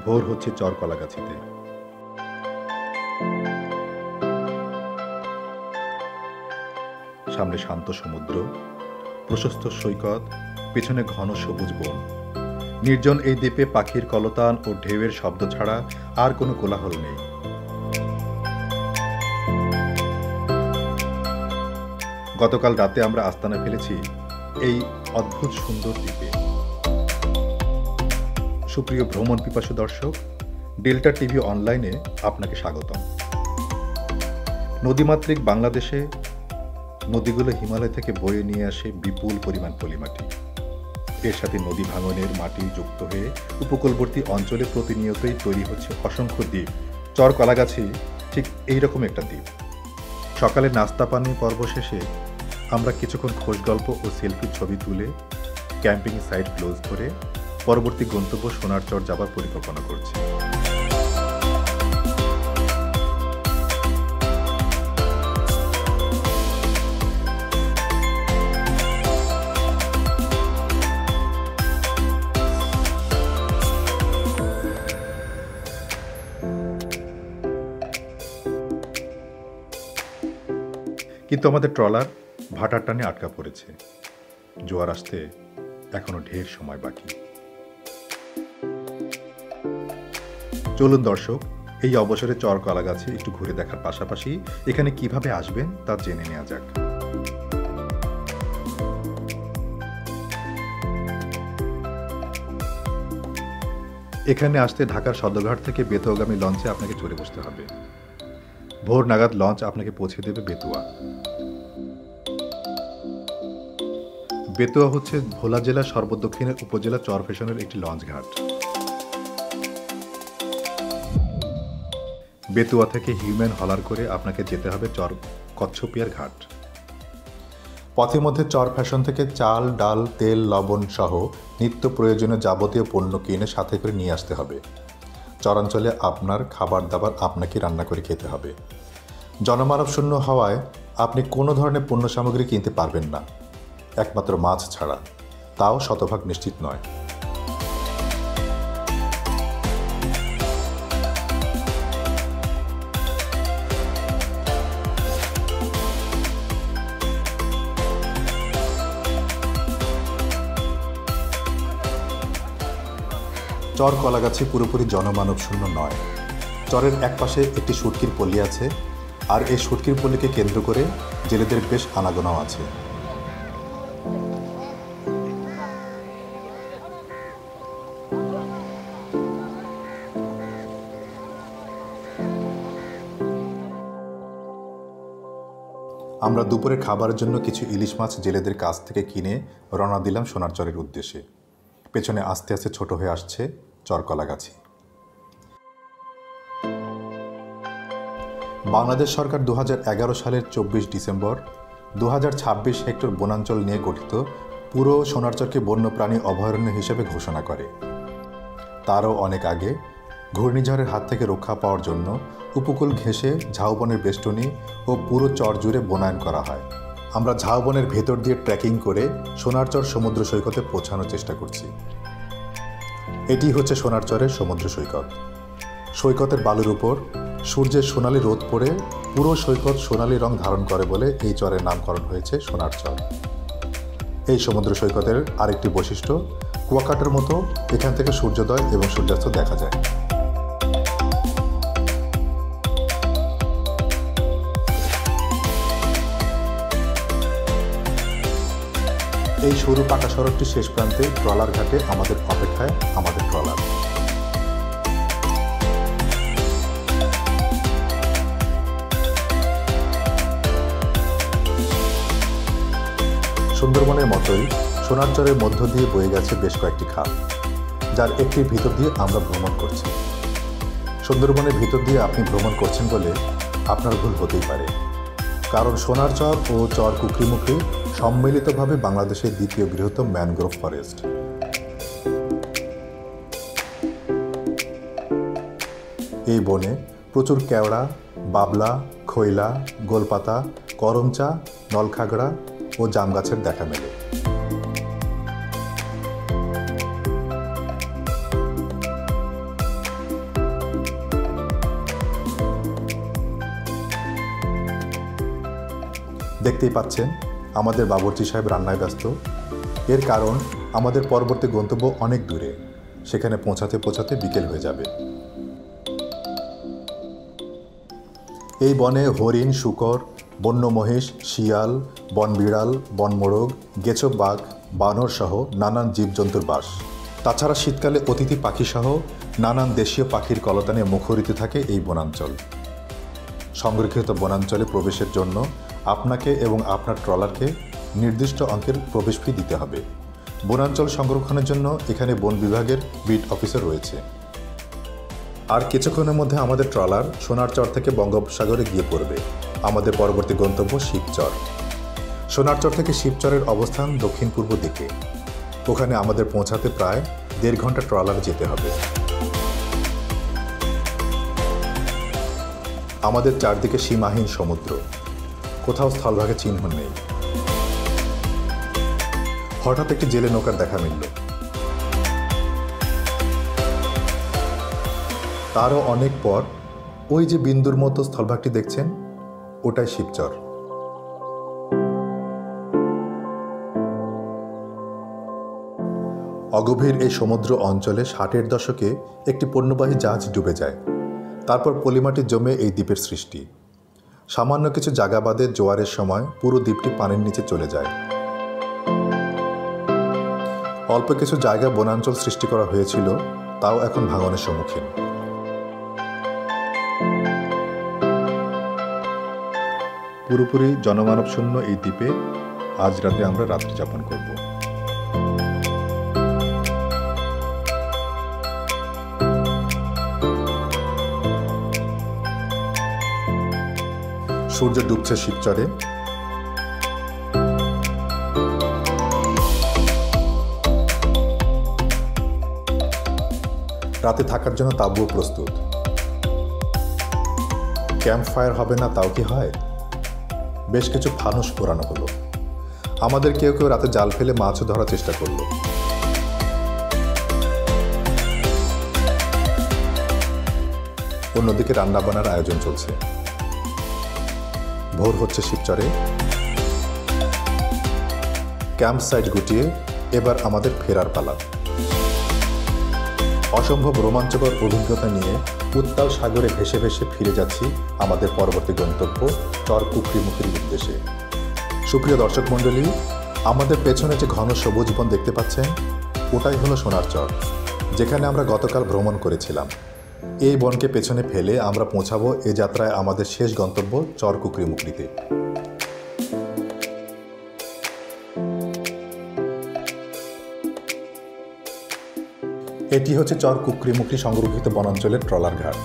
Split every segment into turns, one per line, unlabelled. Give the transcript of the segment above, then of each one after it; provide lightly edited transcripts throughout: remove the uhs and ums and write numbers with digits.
ভোর হচ্ছে চর কলাগাছিতে। সামনে শান্ত সমুদ্র, প্রশস্ত সৈকত, পেছনে ঘন সবুজ বন। নির্জন এই দ্বীপে পাখির কলতান ও ঢেউয়ের শব্দ ছাড়া আর কোনো কোলাহল নেই। গতকাল রাতে আমরা আস্তানা ফেলেছি এই অদ্ভুত সুন্দর দ্বীপে। সুপ্রিয় ভ্রমণ পিপাসু দর্শক, ডেল্টা টিভি অনলাইনে আপনাকে স্বাগতম। নদীমাতৃক বাংলাদেশে নদীগুলো হিমালয় থেকে বয়ে নিয়ে আসে বিপুল পরিমাণ পলিমাটি। এর সাথে নদী ভাঙনের মাটি যুক্ত হয়ে উপকূলবর্তী অঞ্চলে প্রতিনিয়তই তৈরি হচ্ছে অসংখ্য দ্বীপ। চর কলাগাছি ঠিক এইরকম একটা দ্বীপ। সকালে নাস্তা পানি পর্ব শেষে আমরা কিছুক্ষণ খোশ গল্প ও সেলফি ছবি তুলে ক্যাম্পিং সাইট ক্লোজ করে পরবর্তী গন্তব্য সোনারচর যাবার পরিকল্পনা করছি। কিন্তু আমাদের ট্রলার ভাটার টানে আটকা পড়েছে। জোয়ার আসতে এখনো ঢের সময় বাকি। চলুন দর্শক, এই অবসরে চর কলাগাছি একটু ঘুরে দেখার পাশাপাশি এখানে কিভাবে আসবেন তা জেনে নেওয়া যাক। এখানে আসতে ঢাকার সদরঘাট থেকে বেতুয়াগামী লঞ্চে আপনাকে চড়ে বসতে হবে। ভোর নাগাদ লঞ্চ আপনাকে পৌঁছে দেবে বেতুয়া। বেতুয়া হচ্ছে ভোলা জেলার সর্বদক্ষিণের উপজেলা চরফেশনের একটি লঞ্চ ঘাট। বেতুয়া থেকে হিউম্যান হলার করে আপনাকে যেতে হবে চর কচ্ছপিয়ার ঘাট। পথের মধ্যে চর ফ্যাশন থেকে চাল, ডাল, তেল, লবণ সহ নিত্য প্রয়োজনীয় যাবতীয় পণ্য কিনে সাথে করে নিয়ে আসতে হবে। চরাঞ্চলে আপনার খাবার দাবার আপনাকে রান্না করে খেতে হবে। জনমানব শূন্য হওয়ায় আপনি কোনো ধরনের পণ্য সামগ্রী কিনতে পারবেন না, একমাত্র মাছ ছাড়া, তাও শতভাগ নিশ্চিত নয়। চর কলাগাছি পুরোপুরি জনমানব শূন্য নয়। চরের একপাশে একটি শুটকির পল্লী আছে, আর এই শুটকির পল্লীকে কেন্দ্র করে জেলেদের বেশ আনাগোনাও আছে। আমরা দুপুরে খাবারের জন্য কিছু ইলিশ মাছ জেলেদের কাছ থেকে কিনে রওনা দিলাম সোনারচরের উদ্দেশ্যে। পেছনে আস্তে আস্তে ছোট হয়ে আসছে চর কলাগাছি। বাংলাদেশ সরকার 2011 সালের 24 ডিসেম্বর 2026 হেক্টর বনাঞ্চল নিয়ে গঠিত পুরো সোনারচরকে বন্যপ্রাণী অভয়ারণ্য হিসেবে ঘোষণা করে। তারও অনেক আগে ঘূর্ণিঝড়ের হাত থেকে রক্ষা পাওয়ার জন্য উপকূল ঘেঁষে ঝাউবনের বেষ্টনী ও পুরো চর জুড়ে বনায়ন করা হয়। আমরা ঝাউবনের ভেতর দিয়ে ট্রেকিং করে সোনারচর সমুদ্র সৈকতে পৌঁছানোর চেষ্টা করছি। এটি হচ্ছে সোনারচরের সমুদ্র সৈকত। সৈকতের বালুর উপর সূর্যের সোনালি রোদ পড়ে পুরো সৈকত সোনালি রং ধারণ করে বলে এই চরের নামকরণ হয়েছে সোনারচর। এই সমুদ্র সৈকতের আরেকটি বৈশিষ্ট্য, কুয়াকাটার মতো এখান থেকে সূর্যোদয় এবং সূর্যাস্ত দেখা যায়। এই সরু পাকা সড়কটি শেষ প্রান্তে ট্রলার ঘাটে আমাদের অপেক্ষায় আমাদের ট্রলার। সুন্দরবনের মতোই সোনারচরের মধ্য দিয়ে বয়ে গেছে বেশ কয়েকটি খাল, যার একটির ভিতর দিয়ে আমরা ভ্রমণ করছি। সুন্দরবনের ভিতর দিয়ে আপনি ভ্রমণ করছেন বলে আপনার ভুল হতেই পারে, কারণ সোনারচর ও চর কুকরিমুখী সম্মিলিতভাবে বাংলাদেশের দ্বিতীয় বৃহত্তম ম্যানগ্রোভ ফরেস্ট। এই বনে প্রচুর কেওড়া, বাবলা, খৈলা, গোলপাতা, করমচা, নলখাগড়া ও জাম গাছের দেখা মেলে। দেখতেই পাচ্ছেন আমাদের বাবুর্চি সাহেব রান্নায় ব্যস্ত। এর কারণ আমাদের পরবর্তী গন্তব্য অনেক দূরে, সেখানে পৌঁছাতে পৌঁছাতে বিকেল হয়ে যাবে। এই বনে হরিণ, শূকর, বন্য মহিষ, শিয়াল, বনবিড়াল, বনমোরগ, গেচো বাঘ, বানর সহ নানান জীবজন্তুর বাস। তাছাড়া শীতকালে অতিথি পাখি সহ নানান দেশীয় পাখির কলতানে মুখরিত থাকে এই বনাঞ্চল। সংরক্ষিত বনাঞ্চলে প্রবেশের জন্য আপনাকে এবং আপনার ট্রলারকে নির্দিষ্ট অঙ্কের প্রবেশ ফি দিতে হবে। বনাঞ্চল সংরক্ষণের জন্য এখানে বন বিভাগের বিট অফিসার রয়েছে। আর কিছুক্ষণের মধ্যে আমাদের ট্রলার সোনারচর থেকে বঙ্গোপসাগরে গিয়ে পড়বে। আমাদের পরবর্তী গন্তব্য শিবচর। সোনারচর থেকে শিবচরের অবস্থান দক্ষিণ পূর্ব দিকে। ওখানে আমাদের পৌঁছাতে প্রায় 1.5 ঘন্টা ট্রলার যেতে হবে। আমাদের চারদিকে সীমাহীন সমুদ্র, কোথাও স্থলভাগে চিহ্ন নেই। হঠাৎ একটি জেলে নৌকার দেখা মিলল। তারও অনেক পর ওই যে বিন্দুর মতো স্থলভাগটি দেখছেন, ওটাই শিবচর। অগভীর এই সমুদ্র অঞ্চলে 60-এর দশকে একটি পণ্যবাহী জাহাজ ডুবে যায়। তারপর পলিমাটি জমে এই দ্বীপের সৃষ্টি। সামান্য কিছু জায়গা বাদে জোয়ারের সময় পুরো দ্বীপটি পানির নিচে চলে যায়। অল্প কিছু জায়গা বনাঞ্চল সৃষ্টি করা হয়েছিল, তাও এখন ভাঙনের সম্মুখীন। পুরোপুরি জনমানব শূন্য এই দ্বীপে আজ রাতে আমরা রাত্রি যাপন করব। সূর্য ডুবছে শিবচরে। রাতে থাকার জন্য তাঁবুও প্রস্তুত। ক্যাম্প ফায়ার হবে না তাও কি হয়? বেশ কিছু ফানুস পোড়ানো হলো। আমাদের কেউ কেউ রাতে জাল ফেলে মাছও ধরার চেষ্টা করল। অন্যদিকে রান্নাবান্নার আয়োজন চলছে। ভোর হচ্ছে শিবচরে। ক্যাম্প সাইট গুটিয়ে এবার আমাদের ফেরার পালা। অসম্ভব রোমাঞ্চকর অভিজ্ঞতা নিয়ে উত্তাল সাগরে ভেসে ভেসে ফিরে যাচ্ছি আমাদের পরবর্তী গন্তব্য চর কুকরিমুখির উদ্দেশ্যে। সুপ্রিয় দর্শক মণ্ডলী, আমাদের পেছনে যে ঘন সবুজ বন দেখতে পাচ্ছেন, ওটাই হলো সোনারচর, যেখানে আমরা গতকাল ভ্রমণ করেছিলাম। এই বনকে পেছনে ফেলে আমরা পৌঁছাবো এ যাত্রায় আমাদের শেষ গন্তব্য চর কুকরিমুখরিতে। এটি হচ্ছে চর কুকরিমুখরি সংরক্ষিত বনাঞ্চলের ট্রলার ঘাট।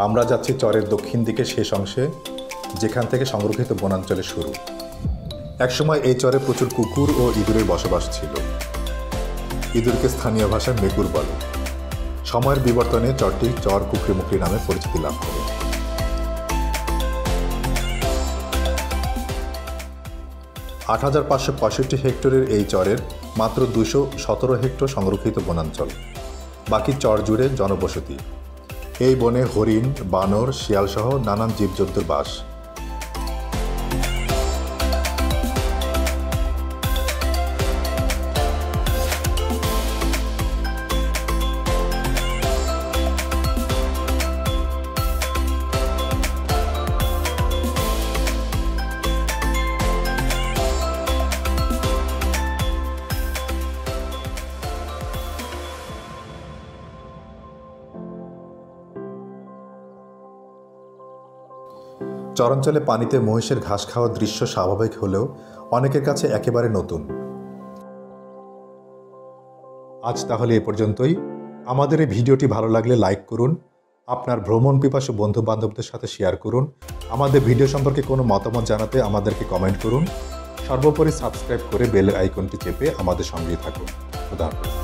আমরা যাচ্ছি চরের দক্ষিণ দিকে শেষ অংশে, যেখান থেকে সংরক্ষিত বনাঞ্চলে শুরু। একসময় এই চরে প্রচুর কুকুর ও ইঁদুরের বসবাস ছিল। ইঁদুরকে স্থানীয় ভাষায় মেকুর বলে। সময়ের বিবর্তনে চরটি চর কুকরিমুখরি নামে পরিচিতি লাভ করে। ৮৫৬৫ হেক্টরের এই চরের মাত্র ২১৭ হেক্টর সংরক্ষিত বনাঞ্চল। বাকি চর জুড়ে জনবসতি। এই বনে হরিণ, বানর, শিয়াল সহ নানান জীবজন্তুর বাস। চরাঞ্চলে পানিতে মহিষের ঘাস খাওয়ার দৃশ্য স্বাভাবিক হলেও অনেকের কাছে একেবারে নতুন। আজ তাহলে এ পর্যন্তই। আমাদের এই ভিডিওটি ভালো লাগলে লাইক করুন, আপনার ভ্রমণ পিপাসু বন্ধু বান্ধবদের সাথে শেয়ার করুন। আমাদের ভিডিও সম্পর্কে কোনো মতামত জানাতে আমাদেরকে কমেন্ট করুন। সর্বোপরি সাবস্ক্রাইব করে বেলের আইকনটি চেপে আমাদের সঙ্গেই থাকুন। খোদা হাফেজ।